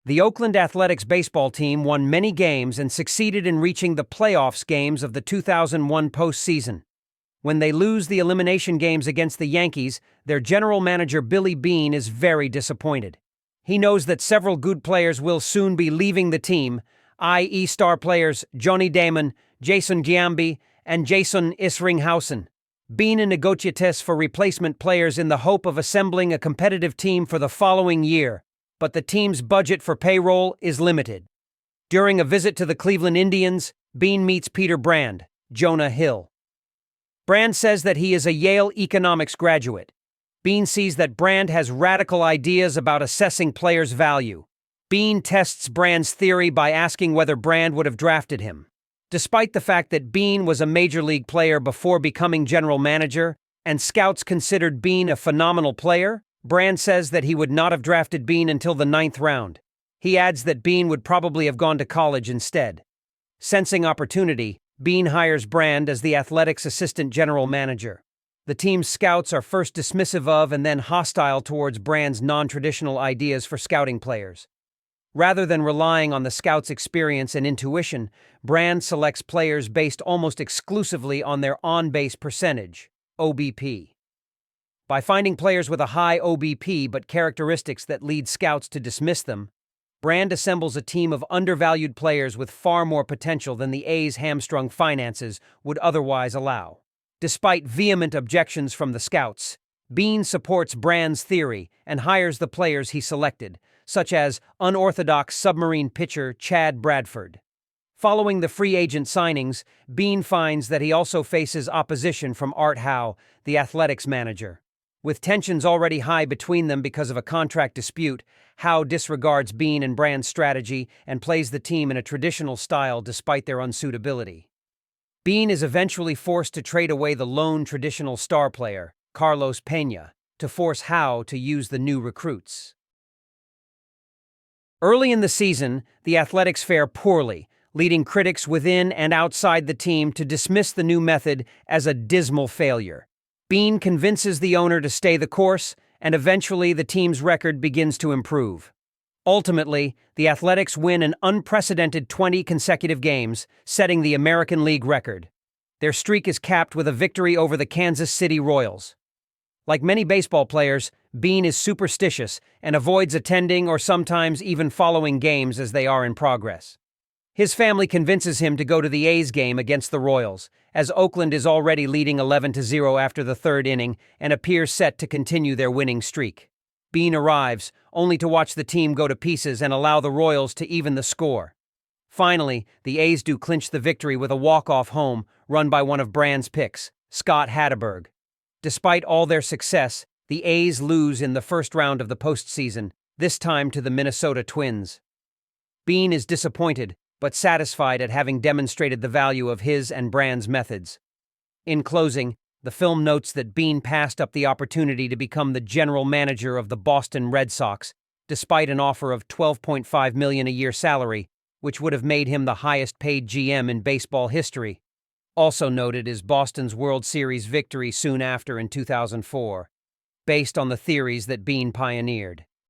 The Oakland Athletics baseball team won many games and succeeded in reaching the playoffs games of the 2001 postseason. When they lose the elimination games against the Yankees, their general manager Billy Beane is very disappointed. He knows that several good players will soon be leaving the team, i.e. star players Johnny Damon, Jason Giambi, and Jason Isringhausen. Beane negotiates for replacement players in the hope of assembling a competitive team for the following year, but the team's budget for payroll is limited. During a visit to the Cleveland Indians, Beane meets Peter Brand, Jonah Hill. Brand says that he is a Yale economics graduate. Beane sees that Brand has radical ideas about assessing players' value. Beane tests Brand's theory by asking whether Brand would have drafted him. Despite the fact that Beane was a major league player before becoming general manager, and scouts considered Beane a phenomenal player, Brand says that he would not have drafted Beane until the 9th round. He adds that Beane would probably have gone to college instead. Sensing opportunity, Beane hires Brand as the Athletics' assistant general manager. The team's scouts are first dismissive of and then hostile towards Brand's non-traditional ideas for scouting players. Rather than relying on the scouts' experience and intuition, Brand selects players based almost exclusively on their on-base percentage, OBP. By finding players with a high OBP but characteristics that lead scouts to dismiss them, Brand assembles a team of undervalued players with far more potential than the A's hamstrung finances would otherwise allow. Despite vehement objections from the scouts, Beane supports Brand's theory and hires the players he selected, such as unorthodox submarine pitcher Chad Bradford. Following the free agent signings, Beane finds that he also faces opposition from Art Howe, the Athletics manager. With tensions already high between them because of a contract dispute, Howe disregards Beane and Brand's strategy and plays the team in a traditional style despite their unsuitability. Beane is eventually forced to trade away the lone traditional star player, Carlos Peña, to force Howe to use the new recruits. Early in the season, the Athletics fare poorly, leading critics within and outside the team to dismiss the new method as a dismal failure. Beane convinces the owner to stay the course, and eventually the team's record begins to improve. Ultimately, the Athletics win an unprecedented 20 consecutive games, setting the American League record. Their streak is capped with a victory over the Kansas City Royals. Like many baseball players, Beane is superstitious and avoids attending or sometimes even following games as they are in progress. His family convinces him to go to the A's game against the Royals, as Oakland is already leading 11-0 after the 3rd inning and appears set to continue their winning streak. Beane arrives, only to watch the team go to pieces and allow the Royals to even the score. Finally, the A's do clinch the victory with a walk-off home run by one of Brand's picks, Scott Hatteberg. Despite all their success, the A's lose in the first round of the postseason, this time to the Minnesota Twins. Beane is disappointed, but satisfied at having demonstrated the value of his and Brand's methods. In closing, the film notes that Beane passed up the opportunity to become the general manager of the Boston Red Sox, despite an offer of $12.5 million a year salary, which would have made him the highest-paid GM in baseball history. Also noted is Boston's World Series victory soon after in 2004, based on the theories that Beane pioneered.